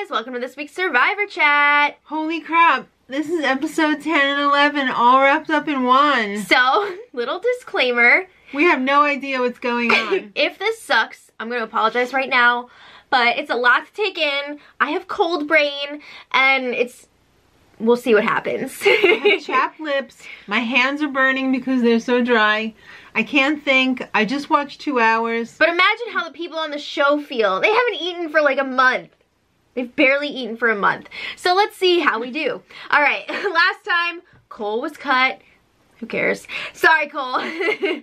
guys, welcome to this week's Survivor Chat. Holy crap, this is episode 10 and 11 all wrapped up in one. So, little disclaimer. We have no idea what's going on. If this sucks, I'm going to apologize right now, but it's a lot to take in. I have cold brain, and we'll see what happens. I have chapped lips. My hands are burning because they're so dry. I can't think. I just watched 2 hours. But imagine how the people on the show feel. They haven't eaten for like a month. They've barely eaten for a month. So let's see how we do. All right, last time Cole was cut. Who cares? Sorry, Cole.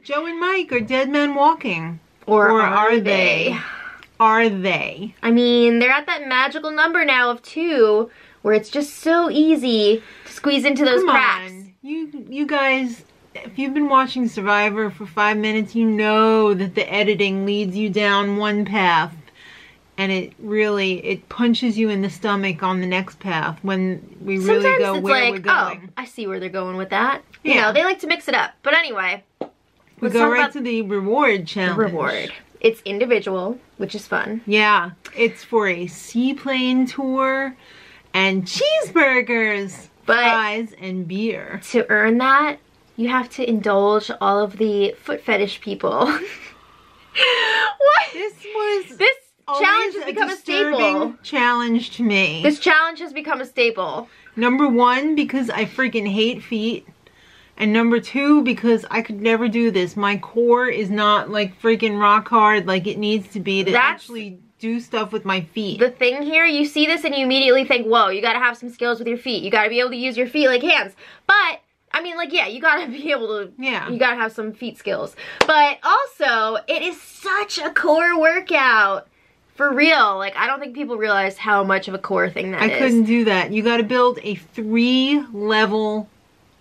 Joe and Mike are dead men walking. Or are they? Are they? I mean, they're at that magical number now of 2 where it's just so easy to squeeze into those cracks. Come on. You guys, if you've been watching Survivor for 5 minutes, you know that the editing leads you down one path. And it punches you in the stomach on the next path when we really Sometimes go it's where like, we're going. Oh, I see where they're going with that. You Yeah. know, they like to mix it up. But anyway. We go right to the reward challenge. The reward. It's individual, which is fun. Yeah. It's for a seaplane tour and cheeseburgers, fries, and beer. To earn that, you have to indulge all of the foot fetish people. What? This challenge has become a staple. Challenge to me. This challenge has become a staple. Number 1, because I freaking hate feet. And number 2, because I could never do this. My core is not like freaking rock hard like it needs to be to actually do stuff with my feet. The thing here, you see this and you immediately think, whoa, you gotta have some skills with your feet. You gotta be able to use your feet like hands. But, I mean, like, yeah, you gotta be able to, you gotta have some feet skills. But also, it is such a core workout. For real, like, I don't think people realize how much of a core thing that is. I couldn't do that. You gotta build a 3-level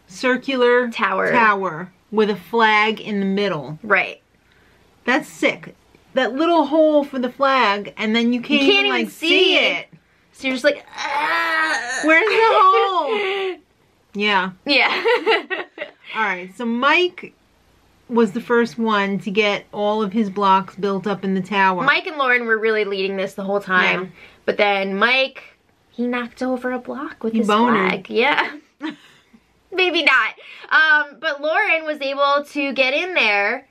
circular tower with a flag in the middle. Right. That's sick. That little hole for the flag, and then you can't even like see it. So you're just like, ah. Where's the hole? Yeah. Yeah. Alright, so Mike was the first one to get all of his blocks built up in the tower. Mike and Lauren were really leading this the whole time. Yeah. But then Mike, he knocked over a block with his flag. Yeah. Maybe not. But Lauren was able to get in there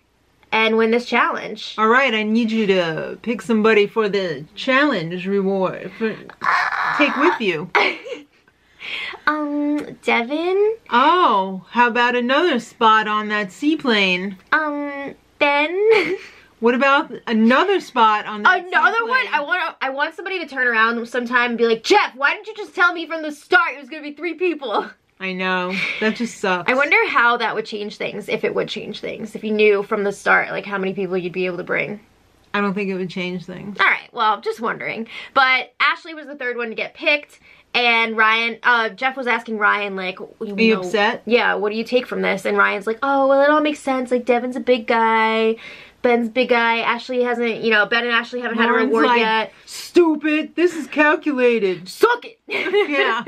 and win this challenge. All right, I need you to pick somebody for the challenge reward. Take with you. Devin. Oh, how about another spot on that seaplane? Ben. What about another spot on that Another one? I want somebody to turn around sometime and be like, Jeff, why didn't you just tell me from the start it was gonna be 3 people? I know. That just sucks. I wonder how that would change things, if it would change things. If you knew from the start, like, how many people you'd be able to bring. I don't think it would change things. Alright, well, just wondering. But Ashley was the 3rd one to get picked. And Ryan, Jeff was asking Ryan, like, are you upset? Yeah, what do you take from this? And Ryan's like, oh, well, it all makes sense. Like, Devin's a big guy. Ben's big guy. Ashley hasn't, Ben and Ashley haven't had a reward yet. Stupid. This is calculated. Suck it. Yeah.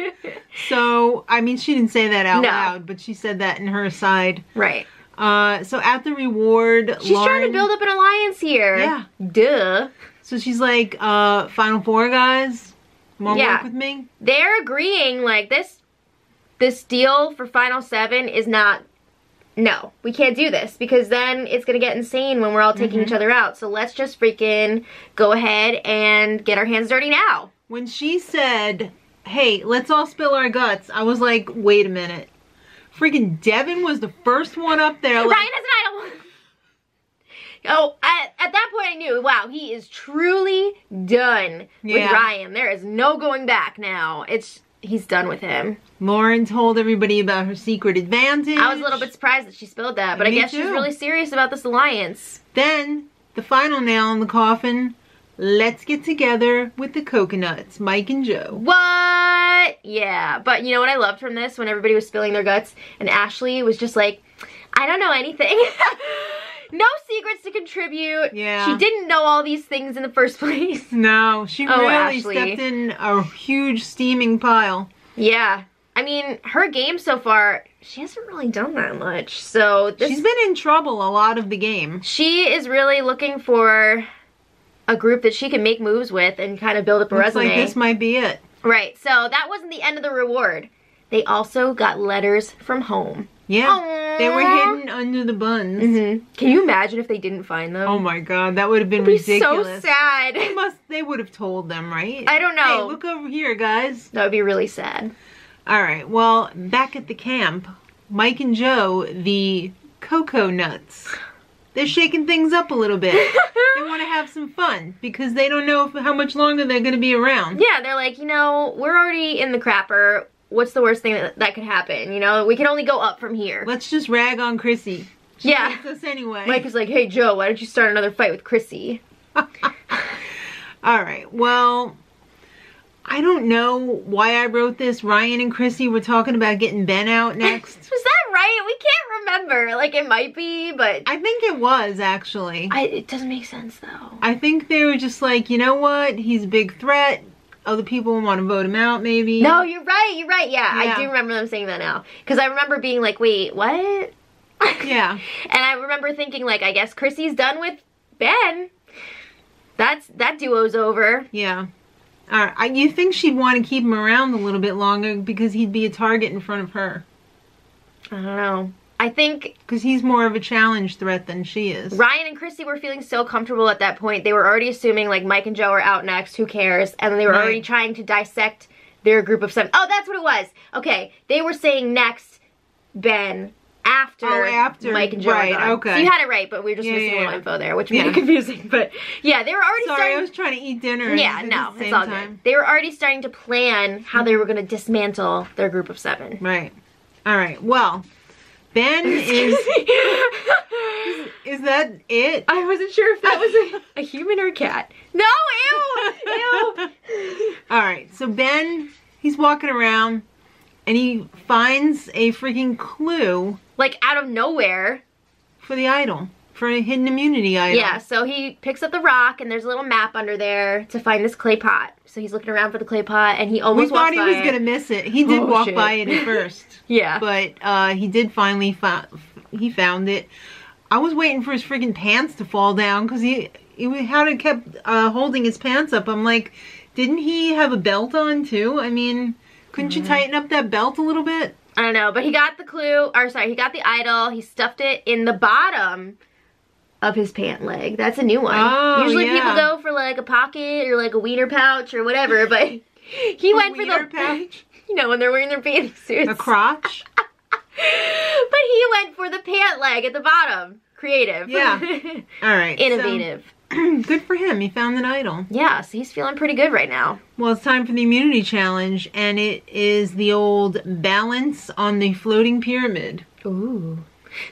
So, I mean, she didn't say that out loud, but she said that in her aside. Right. So at the reward, she's trying to build up an alliance here. Yeah. Duh. So she's like, Final 4 guys, wanna work with me? They're agreeing, like, this deal for Final 7 is not, no, we can't do this, because then it's gonna get insane when we're all taking each other out. So let's just freaking go ahead and get our hands dirty now. When she said, hey, let's all spill our guts, I was like, wait a minute. Freaking Devin was the first one up there. Like, Ryan has an idol. Oh, at that point I knew, wow, he is truly done with Ryan. There is no going back now. He's done with him. Lauren told everybody about her secret advantage. I was a little bit surprised that she spilled that, but I guess she's really serious about this alliance. Then, the final nail in the coffin, let's get together with the coconuts, Mike and Joe. What? Yeah, but you know what I loved from this? When everybody was spilling their guts, and Ashley was just like, I don't know anything. No secrets to contribute. Yeah. She didn't know all these things in the first place. No, she really stepped in a huge steaming pile. Yeah. I mean, her game so far, she hasn't really done that much. So she's been in trouble a lot of the game. She is really looking for a group that she can make moves with and kind of build up a resume. Looks like this might be it. Right, so that wasn't the end of the reward. They also got letters from home. Yeah, aww. They were hidden under the buns. Can you imagine if they didn't find them? Oh my god, that would have been It'd be ridiculous. so sad. They would have told them, right? I don't know. Hey, look over here, guys. That would be really sad. Alright, well, back at the camp, Mike and Joe, the cocoa nuts, they're shaking things up a little bit. They want to have some fun because they don't know how much longer they're going to be around. Yeah, they're like, you know, we're already in the crapper. What's the worst thing that could happen? You know, we can only go up from here. Let's just rag on Chrissy. She hates us anyway. Mike is like, hey, Joe, why don't you start another fight with Chrissy? Alright, well, I don't know why I wrote this. Ryan and Chrissy were talking about getting Ben out next. Was that right? We can't remember. Like, it might be, but... I think it was, actually. It doesn't make sense, though. I think they were just like, you know what? He's a big threat. Other people want to vote him out, maybe. No, you're right. Yeah, I do remember them saying that now. Because I remember being like, wait, what? Yeah. And I remember thinking, like, I guess Chrissy's done with Ben. That duo's over. Yeah. Alright, you think she'd want to keep him around a little bit longer because he'd be a target in front of her. I don't know. I think... Because he's more of a challenge threat than she is. Ryan and Chrissy were feeling so comfortable at that point. They were already assuming, like, Mike and Joe are out next. Who cares? And they were already trying to dissect their group of 7. Oh, that's what it was. Okay. They were saying next Ben after Mike and Joe are gone. Okay. So you had it right, but we were just missing a little info there, which made it confusing. But, yeah, they were already Sorry, I was trying to eat dinner. Yeah, no, it's all good. They were already starting to plan how they were going to dismantle their group of 7. Right. Alright, well... Ben is... Is that it? I wasn't sure if that was a human or a cat. No, ew! Alright, so Ben, he's walking around and he finds a freaking clue. Like out of nowhere. For the idol. For a hidden immunity idol. Yeah, so he picks up the rock and there's a little map under there to find this clay pot. So he's looking around for the clay pot and he almost We thought he was going to miss it. He did walk by it at first. Yeah. But he did finally found it. I was waiting for his freaking pants to fall down because he had to kept holding his pants up. I'm like, didn't he have a belt on too? I mean, couldn't you tighten up that belt a little bit? I don't know, but he got the clue, or sorry, he got the idol. He stuffed it in the bottom of his pant leg. That's a new one. Oh, usually people go for like a pocket or like a wiener pouch or whatever, but he went for the pouch. You know, when they're wearing their bathing suits. A crotch. But he went for the pant leg at the bottom. Creative. Yeah. All right. Innovative. So, good for him. He found an idol. Yeah, so he's feeling pretty good right now. Well, it's time for the immunity challenge, and it is the old balance on the floating pyramid. Ooh.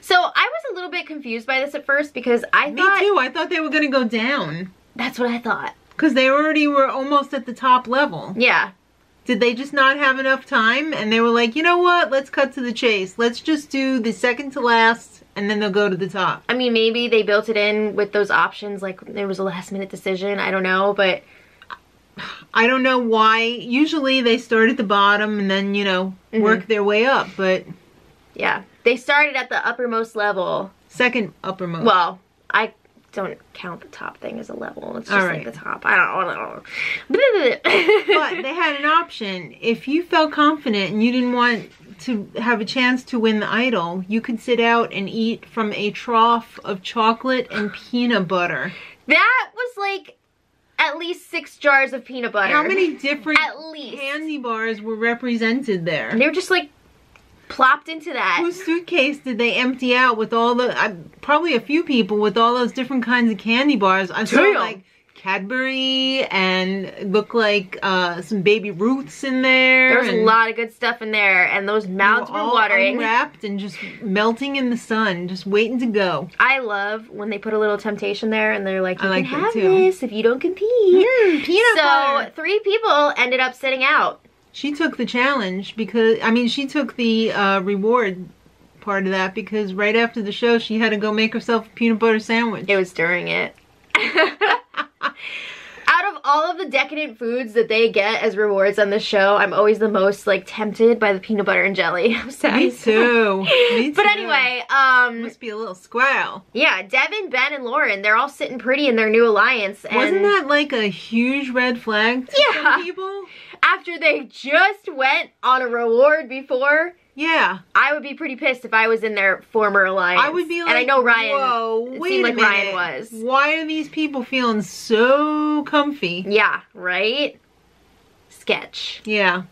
So I was a little bit confused by this at first because I thought... Me too. I thought they were going to go down. That's what I thought. Because they already were almost at the top level. Yeah. Did they just not have enough time? And they were like, you know what? Let's cut to the chase. Let's just do the second to last, and then they'll go to the top. I mean, maybe they built it in with those options, like there was a last minute decision. I don't know, but... I don't know why. Usually they start at the bottom and then, you know, work their way up, but... Yeah. They started at the uppermost level. Second uppermost. Well, I don't count the top thing as a level. It's just like the top. I don't know. But they had an option. If you felt confident and you didn't want to have a chance to win the idol, you could sit out and eat from a trough of chocolate and peanut butter. That was like at least 6 jars of peanut butter. How many different least candy bars were represented there? And they were just like plopped into that. Whose suitcase did they empty out with all the, probably a few people with all those different kinds of candy bars. I saw like Cadbury and it looked like some Baby Ruths in there. There was a lot of good stuff in there and those mouths were watering. Unwrapped and just melting in the sun, just waiting to go. I love when they put a little temptation there and they're like, you can have too. this if you don't compete. Peanut butter. 3 people ended up sitting out. She took the challenge because, I mean, she took the reward part of that because right after the show, she had to go make herself a peanut butter sandwich. It was during it. Out of all of the decadent foods that they get as rewards on the show, I'm always the most like tempted by the peanut butter and jelly. I'm sad. Me too. Me too. But anyway, must be a little squirrel. Yeah, Devin, Ben, and Lauren, they're all sitting pretty in their new alliance. And wasn't that like a huge red flag to some people? After they just went on a reward before. Yeah. I would be pretty pissed if I was in their former alliance. I would be like, and I know Ryan, whoa, it wait seemed a like minute. Ryan was. Why are these people feeling so comfy? Yeah, right? Sketch. Yeah.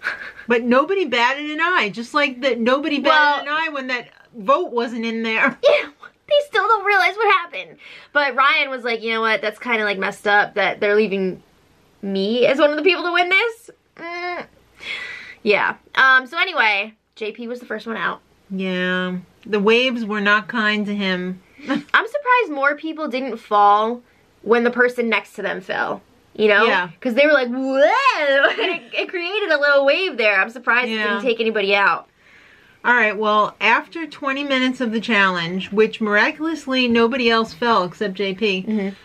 But nobody batted an eye, just like that nobody batted an eye when that vote wasn't in there. Yeah, they still don't realize what happened. But Ryan was like, you know what, that's kind of like messed up that they're leaving me as one of the people to win this. Yeah. So anyway, JP was the first one out. Yeah. The waves were not kind to him. I'm surprised more people didn't fall when the person next to them fell. You know? Yeah. Because they were like, whoa! And it created a little wave there. I'm surprised it didn't take anybody out. Alright, well, after 20 minutes of the challenge, which miraculously nobody else fell except JP,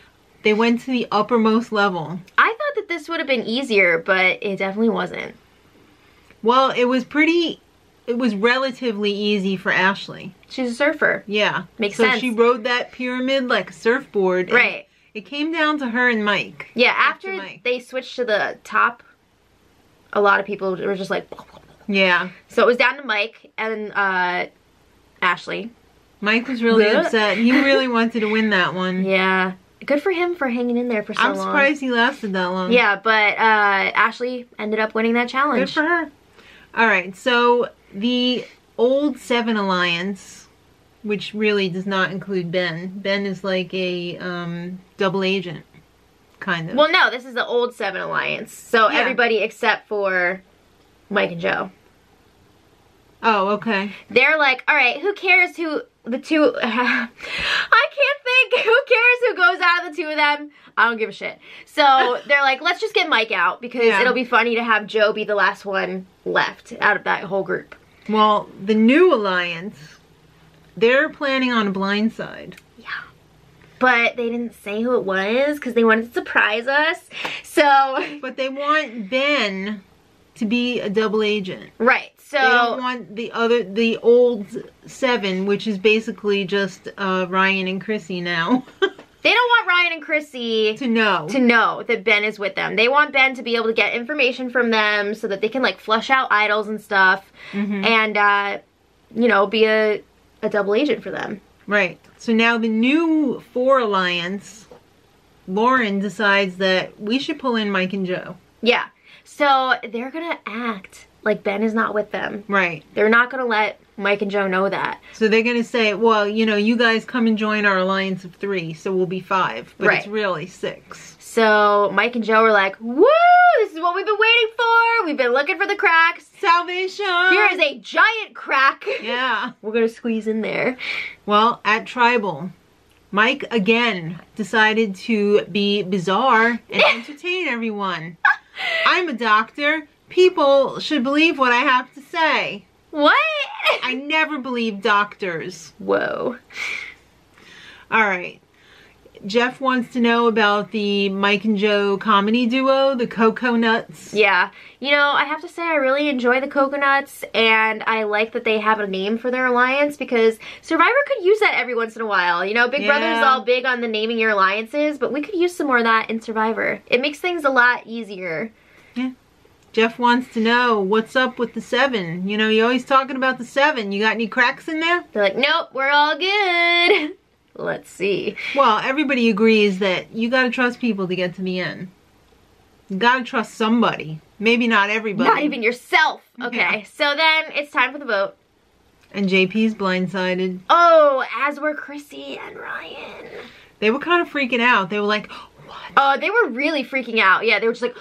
they went to the uppermost level. I thought that this would have been easier, but it definitely wasn't. Well, it was relatively easy for Ashley. She's a surfer. Yeah. Makes sense. So she rode that pyramid like a surfboard. Right. It came down to her and Mike. Yeah, after they switched to the top, a lot of people were just like... Yeah. So it was down to Mike and Ashley. Mike was really upset. He really wanted to win that one. Yeah. Good for him for hanging in there for so long. I'm surprised he lasted that long. Yeah, but Ashley ended up winning that challenge. Good for her. Alright, so the old 7 alliance, which really does not include Ben. Ben is like a double agent, kind of. Well, no, this is the old 7 alliance. So everybody except for Mike and Joe. Oh, okay. They're like, alright, who cares who the two... I can't think. Who cares who goes out of the two of them? I don't give a shit. So they're like, let's just get Mike out because it'll be funny to have Joe be the last one left out of that whole group. Well, the new alliance, they're planning on a blindside. Yeah. But they didn't say who it was because they wanted to surprise us. So... But they want Ben to be a double agent. Right. So... They don't want the old 7, which is basically just Ryan and Chrissy now. They don't want Ryan and Chrissy to know that Ben is with them. They want Ben to be able to get information from them so that they can like flush out idols and stuff and you know, be a double agent for them. Right. So now the new 4 alliance, Lauren decides that we should pull in Mike and Joe. Yeah. So they're gonna act like Ben is not with them. Right. They're not gonna let Mike and Joe know that. So they're gonna say, well, you know, you guys come and join our alliance of 3, so we'll be 5. But it's really 6. So Mike and Joe are like, woo! This is what we've been waiting for. We've been looking for the cracks. Salvation! Here is a giant crack. Yeah. We're gonna squeeze in there. Well, at Tribal, Mike again decided to be bizarre and entertain everyone. I'm a doctor. People should believe what I have to say. What? I never believe doctors. Whoa. Alright. Jeff wants to know about the Mike and Joe comedy duo, the Coconuts. Yeah. You know, I have to say I really enjoy the Coconuts, and I like that they have a name for their alliance because Survivor could use that every once in a while. You know, Big Brother's all big on the naming your alliances, but we could use some more of that in Survivor. It makes things a lot easier. Yeah. Jeff wants to know, what's up with the 7? You know, you're always talking about the 7. You got any cracks in there? They're like, nope, we're all good. Let's see. Well, everybody agrees that you gotta trust people to get to the end. You gotta trust somebody. Maybe not everybody. Not even yourself. Okay, so then it's time for the vote. And JP's blindsided. Oh, as were Chrissy and Ryan. They were kind of freaking out. They were like, what? Oh, they were really freaking out. Yeah, they were just like,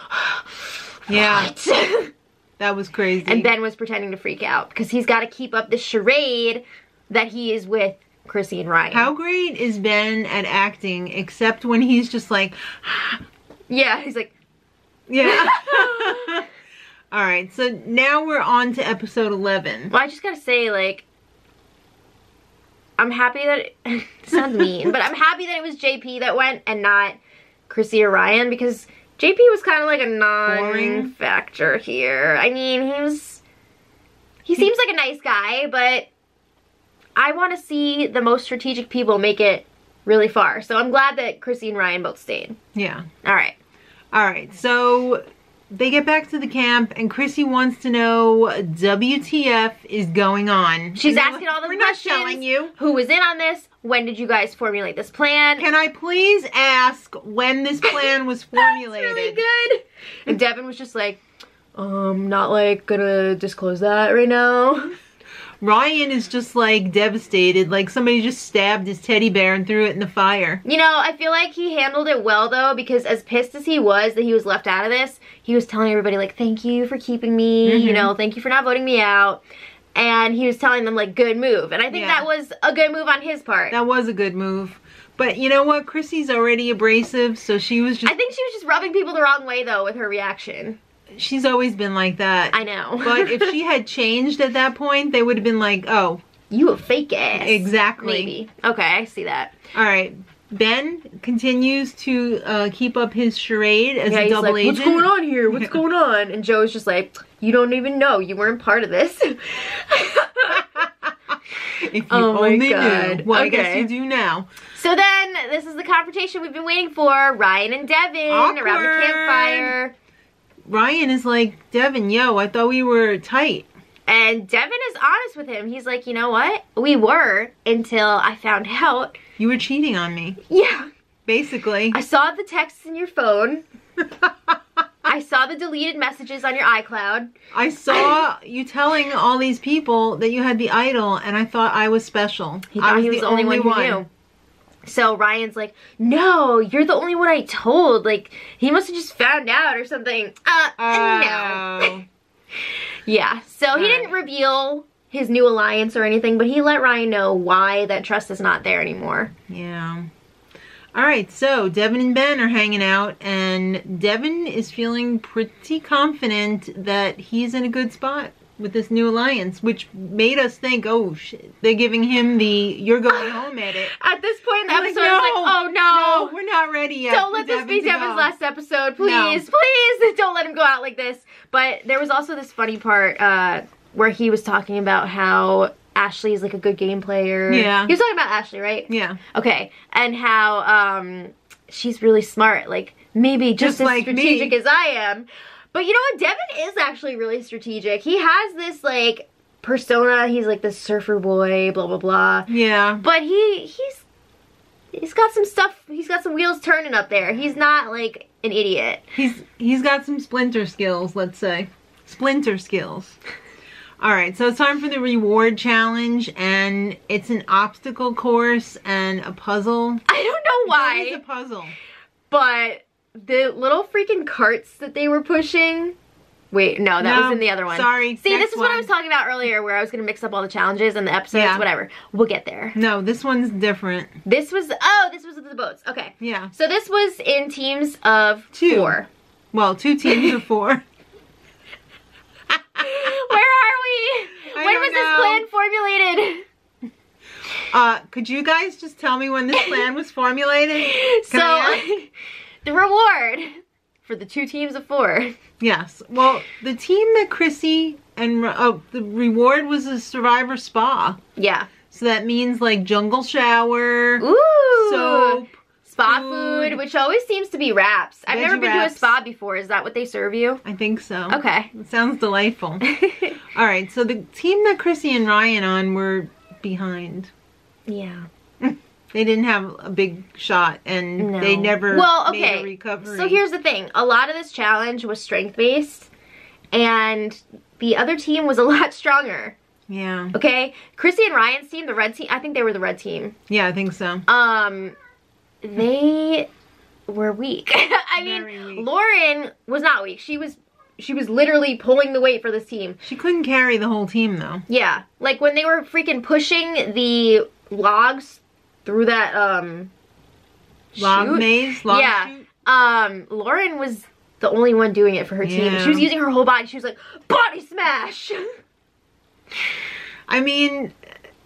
yeah. What? That was crazy. And Ben was pretending to freak out because he's got to keep up this charade that he is with Chrissy and Ryan. How great is Ben at acting except when he's just like... Yeah, he's like... Yeah. Alright, so now we're on to episode 11. Well, I just gotta say, like... I'm happy that... It sounds mean, but I'm happy that it was JP that went and not Chrissy or Ryan because JP was kind of like a non-factor here. I mean, he seems like a nice guy, but I want to see the most strategic people make it really far. So I'm glad that Chrissy and Ryan both stayed. Yeah. All right. All right. So they get back to the camp, and Chrissy wants to know WTF is going on. She's asking all the questions. We're not telling you. Who was in on this? When did you guys formulate this plan? Can I please ask when this plan was formulated? That's really good. And Devin was just like, not like gonna disclose that right now. Ryan is just like devastated, like somebody just stabbed his teddy bear and threw it in the fire. You know, I feel like he handled it well though, because as pissed as he was that he was left out of this, he was telling everybody like, thank you for keeping me, you know, thank you for not voting me out. And he was telling them like, good move. And I think that was a good move on his part. That was a good move. But you know what? Chrissy's already abrasive, so she was just... I think she was just rubbing people the wrong way though with her reaction. She's always been like that. I know. But if she had changed at that point, they would have been like, oh. You a fake ass. Exactly. Maybe. Okay, I see that. All right. Ben continues to keep up his charade as a double agent. What's going on here? What's going on? And Joe's just like, you don't even know. You weren't part of this. If you only knew. Well, I guess you do now. So then, this is the confrontation we've been waiting for. Ryan and Devin around the campfire. Ryan is like, Devin, yo, I thought we were tight. And Devin is honest with him. He's like, you know what? We were until I found out. You were cheating on me. Yeah. Basically. I saw the texts in your phone. I saw the deleted messages on your iCloud. I saw you telling all these people that you had the idol, and I thought I was special. He thought he was the only one who knew. So Ryan's like, no, you're the only one I told. Like, he must have just found out or something. No. Yeah, so he didn't reveal his new alliance or anything, but he let Ryan know why that trust is not there anymore. Yeah. All right, so Devin and Ben are hanging out, and Devin is feeling pretty confident that he's in a good spot with this new alliance, which made us think, oh shit, they're giving him the you're going home edit. At this point in the episode, I was like, oh no. No, we're not ready yet. Don't let this be Devin's last episode, please, please. Don't let him go out like this. But there was also this funny part where he was talking about how Ashley is like a good game player. Yeah. He was talking about Ashley, right? Yeah. Okay. And how she's really smart, like maybe just as like strategic as I am. But you know what? Devin is actually really strategic. He has this like persona. He's like this surfer boy, blah blah blah. Yeah. But he's got some stuff. He's got some wheels turning up there. He's not like an idiot. He's got some splinter skills, let's say. Splinter skills. All right, so it's time for the reward challenge, and it's an obstacle course and a puzzle. I don't know why. It's a puzzle. But the little freaking carts that they were pushing. Wait, no, that was in the other one. Sorry. See, this is what I was talking about earlier, where I was going to mix up all the challenges and the episodes, whatever. We'll get there. No, this one's different. This was the boats. Okay. Yeah. So this was in teams of 4. Well, 2 teams of 4. Where are we? When was this plan formulated? Could you guys just tell me when this plan was formulated? The reward for the 2 teams of 4. Yes. Well, the team that Chrissy and the reward was a Survivor spa. Yeah. So that means like jungle shower, soap, spa food, which always seems to be wraps. I've never been to a spa before. Is that what they serve you? I think so. Okay. It sounds delightful. All right. So the team that Chrissy and Ryan on were behind. Yeah. They didn't have a big shot, and they never made a recovery. So here's the thing. A lot of this challenge was strength-based, and the other team was a lot stronger. Yeah. Okay? Chrissy and Ryan's team, the red team, I think they were the red team. Yeah, I think so. They were weak. I mean, Lauren was not weak. She was literally pulling the weight for this team. She couldn't carry the whole team, though. Yeah. Like, when they were freaking pushing the logs through that log maze, log chute. Lauren was the only one doing it for her team. She was using her whole body. She was like, body smash. I mean,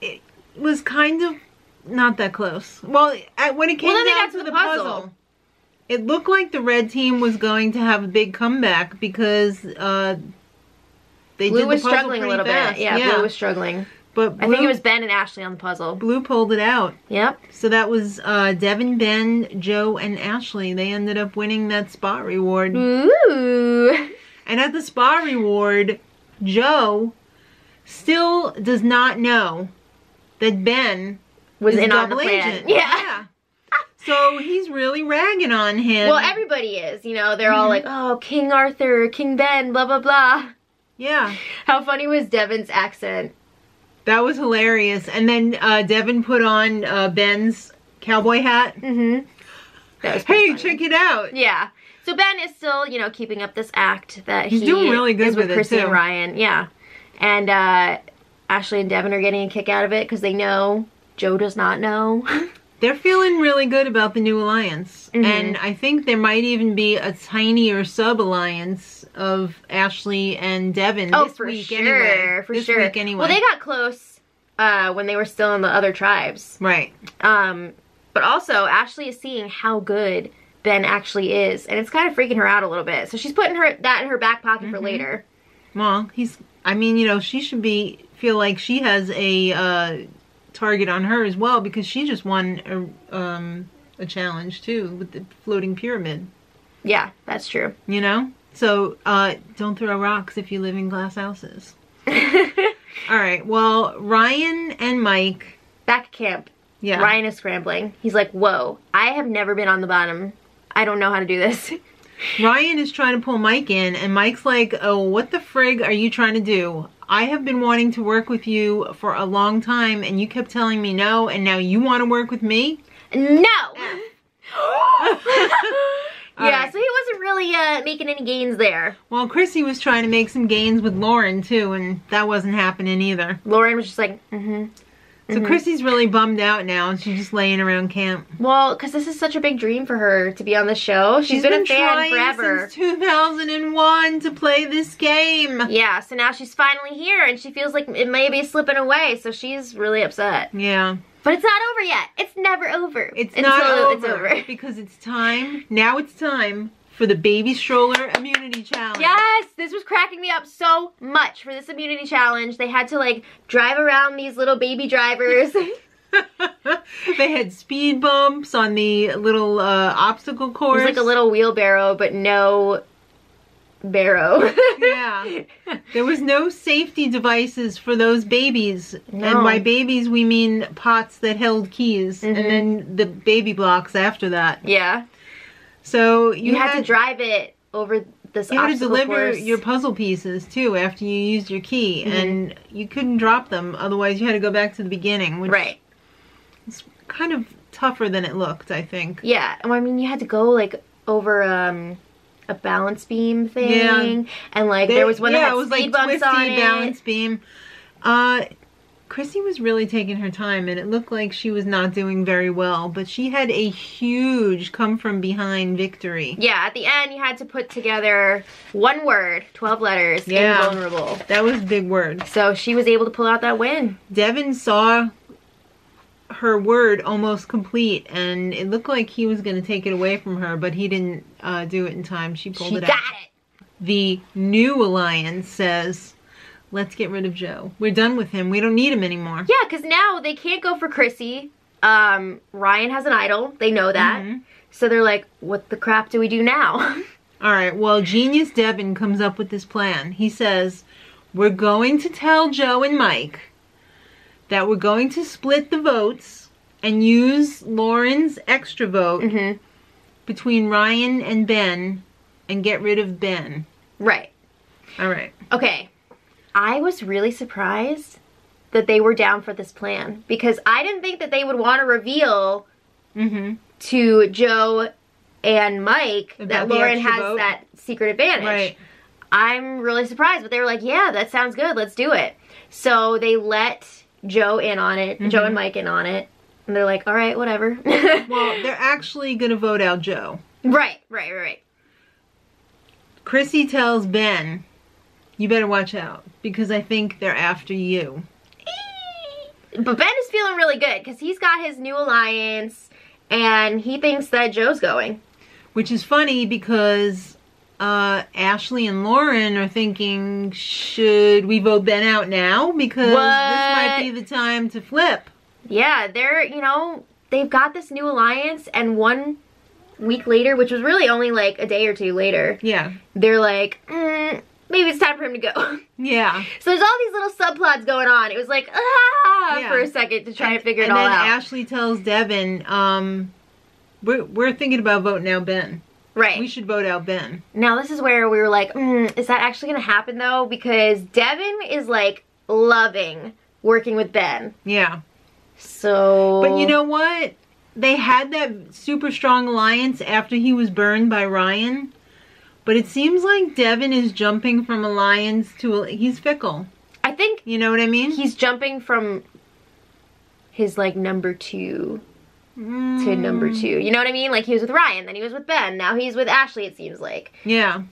it was kind of not that close. Well, when it came down to the puzzle. It looked like the red team was going to have a big comeback because they Blue did was the puzzle struggling a pretty little fast. bit. Yeah, Blue was struggling. But Blue, I think it was Ben and Ashley on the puzzle. Blue pulled it out. Yep. So that was Devin, Ben, Joe, and Ashley. They ended up winning that spot reward. Ooh. And at the spot reward, Joe still does not know that Ben was is in a on the double plan. agent. Yeah. So he's really ragging on him. Well, everybody is. You know, they're all like, oh, King Arthur, King Ben, blah, blah, blah. Yeah. How funny was Devin's accent? That was hilarious. And then Devin put on Ben's cowboy hat. Mm-hmm. That was hey, funny. check it out. Yeah. So Ben is still, you know, keeping up this act that he's doing really good with Chrissy it, too. and Ryan. Yeah. And Ashley and Devin are getting a kick out of it because they know Joe does not know. They're feeling really good about the new alliance. Mm-hmm. And I think there might even be a tinier sub-alliance of Ashley and Devin this week anyway. For sure. Week anyway. Well, they got close when they were still in the other tribes. Right. But also, Ashley is seeing how good Ben actually is. And it's kind of freaking her out a little bit. So she's putting that in her back pocket for later. Well, I mean, you know, she should feel like she has a target on her as well because she just won a challenge too with the floating pyramid. Yeah, that's true. You know? So, don't throw rocks if you live in glass houses. Alright, well, Ryan and Mike... Back at camp. Yeah. Ryan is scrambling. He's like, whoa, I have never been on the bottom. I don't know how to do this. Ryan is trying to pull Mike in, and Mike's like, oh, what the frig are you trying to do? I have been wanting to work with you for a long time, and you kept telling me no, and now you want to work with me? No! Yeah, right. so he wasn't really making any gains there. Well, Chrissy was trying to make some gains with Lauren, too, and that wasn't happening either. Lauren was just like, So Chrissy's really bummed out now, and she's just laying around camp. Well, because this is such a big dream for her to be on the show. She's been a fan forever. Since 2001 to play this game. Yeah, so now she's finally here, and she feels like it may be slipping away, so she's really upset. Yeah. But it's not over yet. It's never over. It's not over. Because it's time. Now it's time for the baby stroller immunity challenge. Yes! This was cracking me up so much for this immunity challenge. They had to, like, drive around these little baby drivers. They had speed bumps on the little obstacle course. It was like a little wheelbarrow, but no barrow. Yeah. There was no safety devices for those babies. No. And by babies, we mean pots that held keys. And then the baby blocks after that. Yeah. So you had to drive it over this you had to deliver course. your puzzle pieces, too, after you used your key. And you couldn't drop them. Otherwise, you had to go back to the beginning. Which right. It's kind of tougher than it looked, I think. Yeah. I mean, you had to go, like, over a balance beam thing. Yeah. And, like, there was one that had speed bumps on it. Balance beam. Chrissy was really taking her time, and it looked like she was not doing very well, but she had a huge come-from-behind victory. Yeah, at the end, you had to put together one word, 12 letters, invulnerable. That was a big word. So she was able to pull out that win. Devin saw her word almost complete, and it looked like he was going to take it away from her, but he didn't do it in time. She pulled it out. She got it! The new alliance says... Let's get rid of Joe. We're done with him. We don't need him anymore. Yeah, because now they can't go for Chrissy. Ryan has an idol. They know that. So they're like, what the crap do we do now? Alright, well, Genius Devin comes up with this plan. He says, we're going to tell Joe and Mike that we're going to split the votes and use Lauren's extra vote between Ryan and Ben and get rid of Ben. Right. Alright. Okay. I was really surprised that they were down for this plan because I didn't think that they would want to reveal to Joe and Mike that Lauren has that secret advantage. Right. I'm really surprised, but they were like, yeah, that sounds good. Let's do it. So they let Joe in on it, Joe and Mike in on it, and they're like, all right, whatever. Well, they're actually going to vote out Joe. Right. Chrissy tells Ben, you better watch out, because I think they're after you. But Ben is feeling really good, because he's got his new alliance, and he thinks that Joe's going. Which is funny because Ashley and Lauren are thinking, should we vote Ben out now? Because this might be the time to flip. Yeah, they're, you know, they've got this new alliance, and 1 week later, which was really only like a day or two later, yeah, they're like, maybe it's time for him to go. Yeah. So there's all these little subplots going on. It was like, for a second to try and figure it all out. And then Ashley tells Devin, we're thinking about voting out Ben. Right. We should vote out Ben. Now this is where we were like, is that actually going to happen though? Because Devin is like loving working with Ben. Yeah. So... But you know what? They had that super strong alliance after he was burned by Ryan. But it seems like Devin is jumping from alliance to... He's fickle. I think... You know what I mean? He's jumping from his, like, number 2 to number 2. You know what I mean? Like, he was with Ryan, then he was with Ben. Now he's with Ashley, it seems like. Yeah.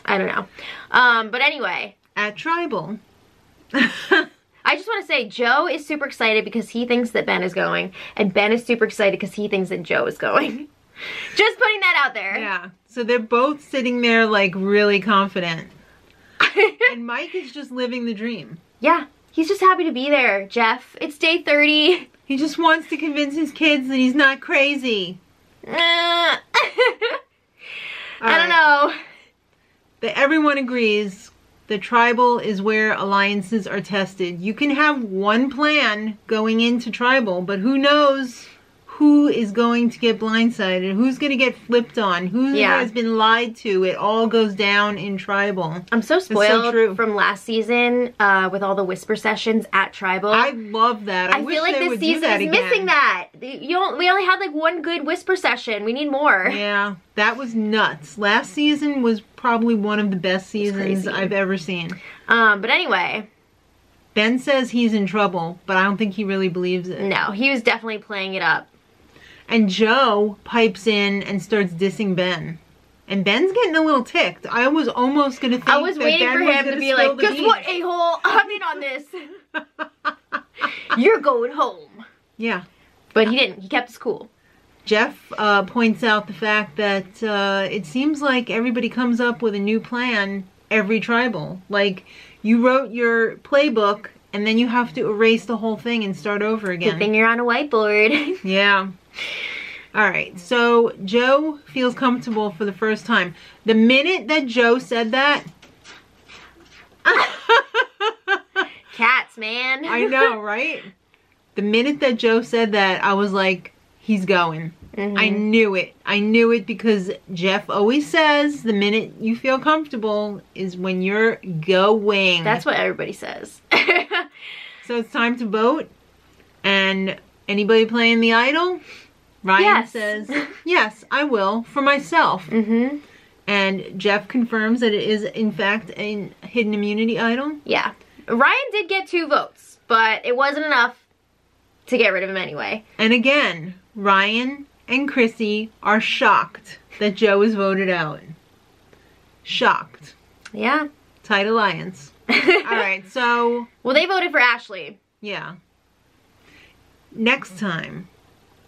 I don't know. But anyway. At Tribal. I just want to say, Joe is super excited because he thinks that Ben is going. And Ben is super excited because he thinks that Joe is going. Just putting that out there. Yeah. So they're both sitting there, like, really confident. And Mike is just living the dream. Yeah. He's just happy to be there, Jeff. It's day 30. He just wants to convince his kids that he's not crazy. I don't know. But everyone agrees that Tribal is where alliances are tested. You can have one plan going into Tribal, but who knows who is going to get blindsided, who's going to get flipped on, who has been lied to. It all goes down in Tribal. I'm so spoiled from last season with all the whisper sessions at Tribal. I love that. I feel like this season is missing that. We only had like one good whisper session. We need more. Yeah, that was nuts. Last season was probably one of the best seasons I've ever seen. But anyway. Ben says he's in trouble, but I don't think he really believes it. No, he was definitely playing it up. And Joe pipes in and starts dissing Ben. And Ben's getting a little ticked. I was almost going to think I was waiting for him to be like, guess what, a-hole? I'm in on this. You're going home. Yeah. But he didn't. He kept his cool. Jeff points out the fact that it seems like everybody comes up with a new plan every Tribal. Like, you wrote your playbook, and then you have to erase the whole thing and start over again. Good thing you're on a whiteboard. Yeah. Alright, so Joe feels comfortable for the first time. The minute that Joe said that... Cats, man. I know, right? The minute that Joe said that, I was like, he's going. I knew it. I knew it because Jeff always says the minute you feel comfortable is when you're going. That's what everybody says. So it's time to vote. And anybody playing the idol? Ryan says, yes, I will, for myself. And Jeff confirms that it is, in fact, a hidden immunity idol. Yeah. Ryan did get 2 votes, but it wasn't enough to get rid of him anyway. And again, Ryan and Chrissy are shocked that Joe is voted out. Shocked. Yeah. Tight alliance. Alright, so... Well, they voted for Ashley. Yeah. Next time,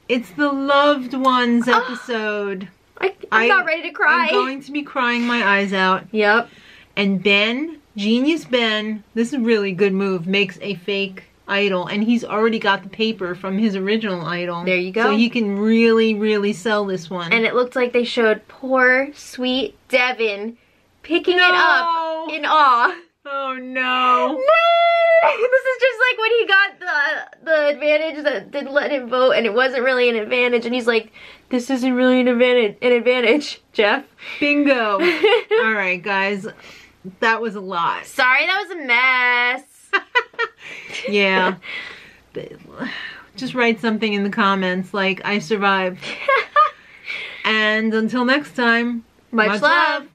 it's the Loved Ones episode. I'm not ready to cry. I'm going to be crying my eyes out. Yep. And Ben, Genius Ben, this is a really good move, makes a fake idol. And he's already got the paper from his original idol. There you go. So he can really, really sell this one. And it looked like they showed poor, sweet Devin picking it up in awe. Oh no. This is just like when he got the advantage that didn't let him vote and it wasn't really an advantage and he's like, this isn't really an advantage, Jeff. Bingo. Alright guys, that was a lot. Sorry, that was a mess. Yeah. Just write something in the comments like, I survived. And until next time, much love.